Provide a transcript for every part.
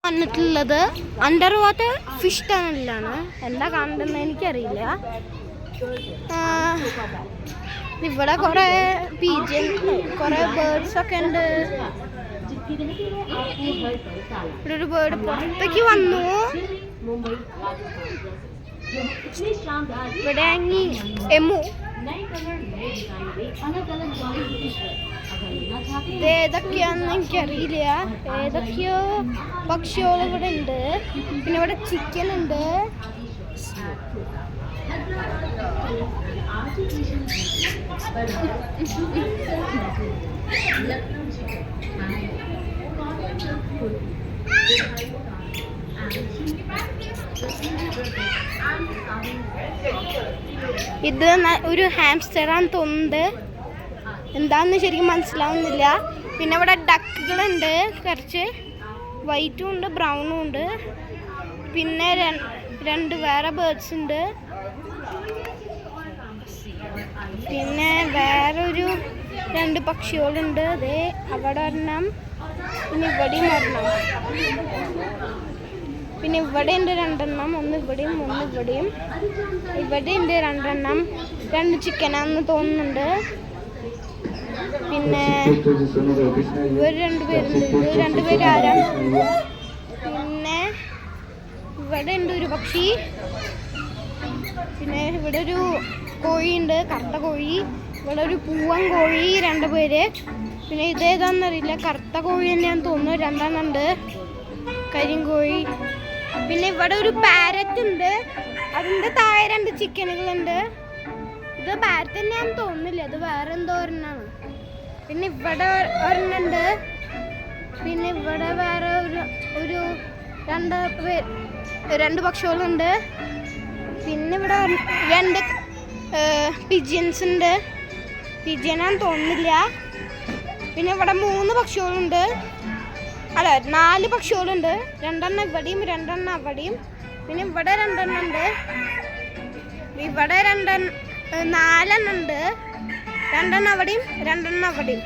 വന്നിട്ടുള്ളത് under water fish ടണലിലാണ്. എന്താ കാണുന്നതെന്ന് എനിക്കറിയില്ല. ഇവിടെ കുറെ പീജൻ, കുറെ ബേർഡ്സ് ഒക്കെ ഉണ്ട്. ഇവിടെ ഒരു ബേർഡ് പുറത്തേക്ക് വന്നു. ഇവിടെ എമു. ഇത് ഏതൊക്കെയാണെന്ന് എനിക്കറിയില്ല. ഏതൊക്കെയോ പക്ഷികൾ ഇവിടെ ഉണ്ട്. പിന്നെ ഇവിടെ ചിക്കൻ ഉണ്ട്. ഇത് ഒരു ഹാംസ്റ്ററാന്ന് തോന്നുന്നുണ്ട്. എന്താന്ന് ശരിക്കും മനസ്സിലാവുന്നില്ല. പിന്നെ ഇവിടെ ഡക്കുകളുണ്ട്, കുറച്ച് വൈറ്റും ഉണ്ട് ബ്രൗണും ഉണ്ട്. പിന്നെ രണ്ട് വേറെ ബേർഡ്സ് ഉണ്ട്. പിന്നെ വേറൊരു രണ്ട് പക്ഷികളുണ്ട്. അതേ അവിടെ ഒരെണ്ണം, പിന്നെ ഇവിടെയും ഒരെണ്ണം, പിന്നെ ഇവിടെ ഉണ്ട് രണ്ടെണ്ണം. ഒന്ന് ഇവിടെയും ഒന്ന് ഇവിടെയും. ഇവിടെ ഉണ്ട് രണ്ടെണ്ണം. രണ്ട് ചിക്കനാന്ന് തോന്നുന്നുണ്ട്. പിന്നെ ഇവർ രണ്ടുപേരുണ്ട്. ഇത് രണ്ടുപേര് ആരാ? പിന്നെ ഇവിടെ ഉണ്ട് ഒരു പക്ഷി. പിന്നെ ഇവിടെ ഒരു കോഴിയുണ്ട്, കറുത്ത കോഴി. ഇവിടെ ഒരു പൂവൻ കോഴി, രണ്ടുപേര്. പിന്നെ ഇതേതാന്നറിയില്ല, കറുത്ത കോഴി തന്നെയാന്ന് തോന്നുന്നു. രണ്ടെണ്ണം ഉണ്ട്, കരിങ്കോഴി. പിന്നെ ഇവിടെ ഒരു പാരറ്റ് ഉണ്ട്, അതിൻ്റെ താഴെ രണ്ട് ചിക്കനുകളുണ്ട്. ഇത് പാരറ്റ് തന്നെയാന്ന് തോന്നുന്നില്ല, അത് വേറെ എന്തോ ഒരെണ്ണമാണ്. പിന്നെ ഇവിടെ ഒരെണ്ണുണ്ട്. പിന്നെ ഇവിടെ വേറെ ഒരു രണ്ട് പക്ഷികളുണ്ട്. പിന്നെ ഇവിടെ രണ്ട് പിജിയൻസ് ഉണ്ട്. പിജിയനാന്ന് തോന്നുന്നില്ല. പിന്നെ ഇവിടെ 3 പക്ഷികളുണ്ട്, അല്ല 4 പക്ഷികളുണ്ട്. രണ്ടെണ്ണം ഇവിടെയും രണ്ടെണ്ണം അവിടെയും. പിന്നെ ഇവിടെ രണ്ടെണ്ണം ഉണ്ട്. ഇവിടെ 4 ഉണ്ട്, രണ്ടെണ്ണം അവിടെയും രണ്ടെണ്ണം അവിടെയും.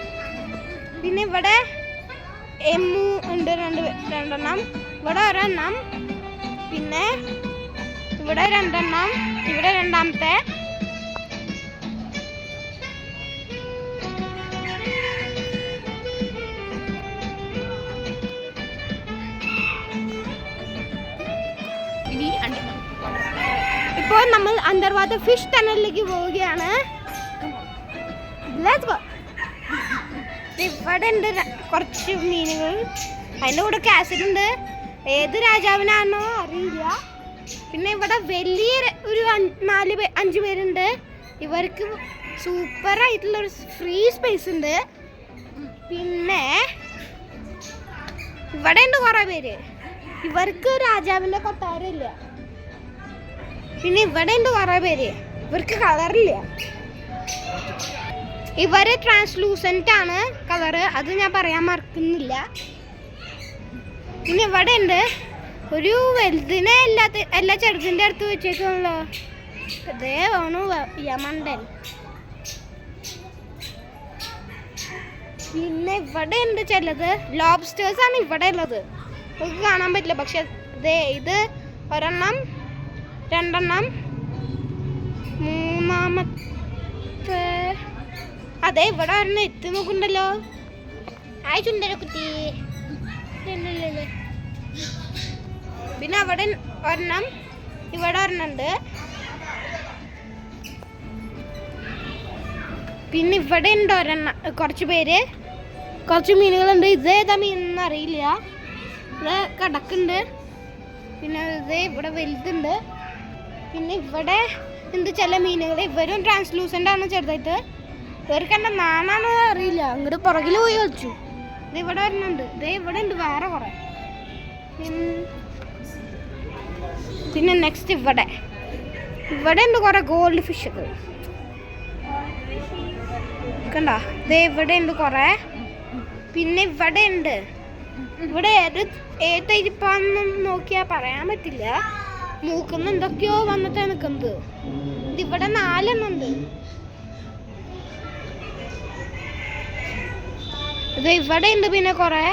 പിന്നെ ഇവിടെ എമ്മു ഉണ്ട്, രണ്ടെണ്ണം. ഇവിടെ ഒരെണ്ണം. പിന്നെ ഇവിടെ രണ്ടെണ്ണം. ഇവിടെ രണ്ടാമത്തെ. ഇപ്പോൾ നമ്മൾ അണ്ടർ വാട്ടർ ഫിഷ് ടണലിലേക്ക് പോവുകയാണ്. ഇവിടെ ഉണ്ട് കുറച്ച് മീനുകൾ. അതിൻ്റെ കൂടെ കാസറ്റ് ഉണ്ട്. ഏത് രാജാവിനാണോ അറിയില്ല. പിന്നെ ഇവിടെ വലിയ ഒരു 4-5 പേരുണ്ട്. ഇവർക്ക് സൂപ്പറായിട്ടുള്ളൊരു ഫ്രീ സ്പേസ് ഉണ്ട്. പിന്നെ ഇവിടെ ഉണ്ട് കുറേ പേര്. ഇവർക്ക് രാജാവിൻ്റെ കൊട്ടാരമില്ല. പിന്നെ ഇവിടെ ഉണ്ട് കുറേ പേര്, ഇവർക്ക് കളറില്ല. ഇവര് ട്രാൻസ്ലൂസൻ്റ് ആണ് കളറ്, അത് ഞാൻ പറയാൻ മറക്കുന്നില്ല. പിന്നെ ഇവിടെ ഉണ്ട് ഒരു വലുതിനെ എല്ലാ ചെറുതിൻ്റെ അടുത്ത് വെച്ചേക്കുള്ളൂ. അതേ വേണു യമണ്ടൻ. പിന്നെ ഇവിടെ ഉണ്ട് ചിലത് ലോബ്സ്റ്റേഴ്സ് ആണ് ഇവിടെ ഉള്ളത്. നമുക്ക് കാണാൻ പറ്റില്ല, പക്ഷെ ഇത് ഒരെണ്ണം, രണ്ടെണ്ണം, മൂന്നാമത്തെ. അതെ ഇവിടെ ഒരെണ്ണം എത്തി നോക്കുന്നുണ്ടല്ലോ. ആ ചുണ്ടരക്കുട്ടി. പിന്നെ അവിടെ ഒരെണ്ണം, ഇവിടെ ഒരെണ്ണം ഉണ്ട്. പിന്നെ ഇവിടെ ഉണ്ട് ഒരെണ്ണം, കുറച്ച് പേര്, കുറച്ച് മീനുകളുണ്ട്. ഇതേതാ മീനെന്ന് അറിയില്ല. ഇവിടെ കടക്കുണ്ട്. പിന്നെ ഇത് ഇവിടെ വലുതുണ്ട്. പിന്നെ ഇവിടെ എന്ത് ചില മീനുകൾ, ഇവരും ട്രാൻസ്ലൂസൻ്റ് ആണ് ചെറുതായിട്ട്. ഇവർക്ക് എന്താ നാണാണോ അറിയില്ല. അങ്ങോട്ട് പുറകിൽ പോയി കളിച്ചു. ഇത് ഇവിടെ വരുന്നുണ്ട്. ഇത് ഇവിടെ ഉണ്ട് വേറെ കുറേ. പിന്നെ നെക്സ്റ്റ് ഇവിടെ ഉണ്ട് കുറേ ഗോൾഡ് ഫിഷുകൾ. കണ്ടോ, ഇത് ഇവിടെ ഉണ്ട് കുറേ. പിന്നെ ഇവിടെ ഉണ്ട്. ഇവിടെ ഏതിരിപ്പാന്നും നോക്കിയാൽ പറയാൻ പറ്റില്ല. മൂക്കുന്ന എന്തൊക്കെയോ വന്നിട്ടാണ് നിൽക്കുന്നത്. ഇതിവിടെ 4 എണ്ണം ഉണ്ട്. ഇത് ഇവിടെ ഉണ്ട്. പിന്നെ കുറേ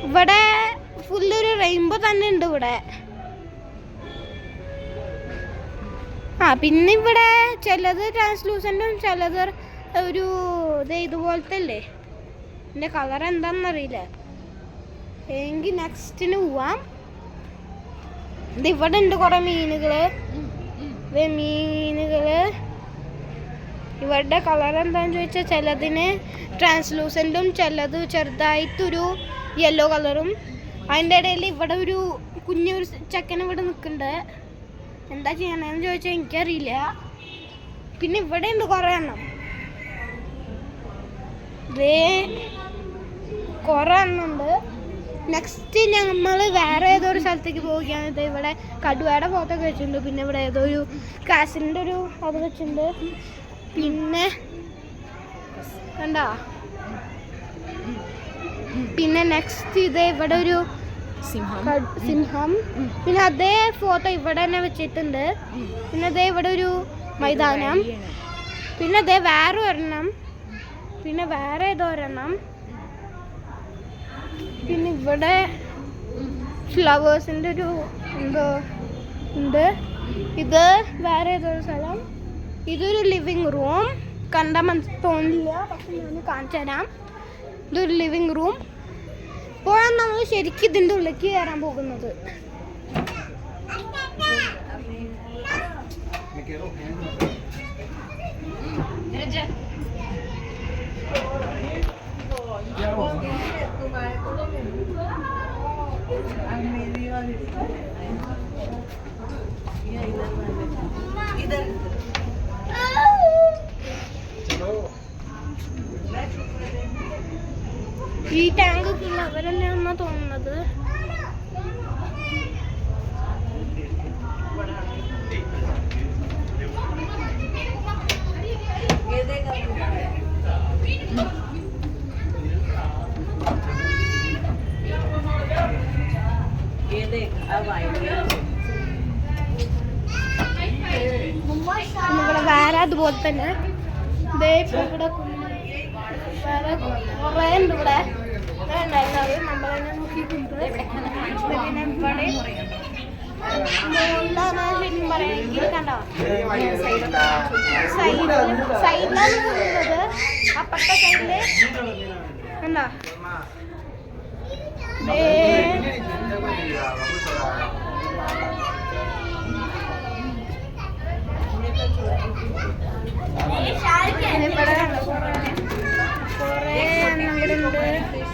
ഇവിടെ ഫുള്ളൊരു റെയിൻബോ തന്നെ ഉണ്ട് ഇവിടെ. പിന്നെ ഇവിടെ ചിലത് ട്രാൻസ്ലൂസൻറ്റും ചിലത് ഒരു ഇതുപോലത്തെ അല്ലേ. എൻ്റെ കളർ എന്താണെന്നറിയില്ല. എങ്കിൽ നെക്സ്റ്റിന് പോവാം. ഇവിടെ ഉണ്ട് കുറേ മീനുകള്. ഇവരുടെ കളർ എന്താണെന്ന് ചോദിച്ചാൽ ചിലതിന് ട്രാൻസ്ലൂസൻറ്റും ചിലത് ചെറുതായിട്ടൊരു യെല്ലോ കളറും. അതിൻ്റെ ഇടയിൽ ഇവിടെ ഒരു കുഞ്ഞൊരു ചെക്കൻ ഇവിടെ നിൽക്കുന്നുണ്ട്. എന്താ ചെയ്യണമെന്ന് ചോദിച്ചാൽ എനിക്കറിയില്ല. പിന്നെ ഇവിടെ ഉണ്ട് കുറേ എണ്ണം. കുറേ എണ്ണം ഉണ്ട്. നെക്സ്റ്റ് നമ്മൾ വേറെ ഏതോ ഒരു സ്ഥലത്തേക്ക് പോവുകയാണ്. ഇവിടെ കടുവയുടെ ഫോട്ടോ ഒക്കെ വെച്ചിട്ടുണ്ട്. പിന്നെ ഇവിടെ ഏതോ ഒരു കാസിൻ്റെ ഒരു അത് വെച്ചിട്ടുണ്ട്. പിന്നെ കണ്ടോ, പിന്നെ നെക്സ്റ്റ് ഇവിടെ ഒരു സിംഹം. പിന്നെ അതേ ഫോട്ടോ ഇവിടെ തന്നെ വെച്ചിട്ടുണ്ട്. പിന്നെ അതേ ഇവിടെ ഒരു മൈതാനം. പിന്നെ അതേ വേറെ ഒരെണ്ണം. പിന്നെ വേറെ ഏതോ ഒരെണ്ണം. പിന്നെ ഇവിടെ ഫ്ലവേഴ്സിൻ്റെ ഒരു എന്തോ ഉണ്ട്. ഇത് വേറെ ഏതൊരു സ്ഥലം. ഇതൊരു ലിവിങ് റൂം. കണ്ടാൽ തോന്നില്ല, പക്ഷെ ഞാൻ കാണിച്ചു തരാം. ഇതൊരു ലിവിങ് റൂം. ഇപ്പോഴാണ് നമ്മൾ ശരിക്കും ഇതിൻ്റെ ഉള്ളിലേക്ക് കയറാൻ പോകുന്നത്. ഈ ടാങ്ക് അവരെന്നാ തോന്നുന്നത്. ഇവിടെ വേറെ അതുപോലെ തന്നെ ഇവിടെ വേറെ കുറേ ഉണ്ട്. ഇവിടെ എല്ലാവരും നമ്മൾ തന്നെ നോക്കിയിട്ടുണ്ട്. പിന്നെ ഇവിടെ ശരിക്കും പറയുമെങ്കിൽ കണ്ടോ, സൈഡിലാണ് പോകുന്നത്. അപ്പുറത്തെ സൈഡില് കണ്ടോ ഇവിടെ കുറേ എണ്ണം ഇവിടെ ഉണ്ട്.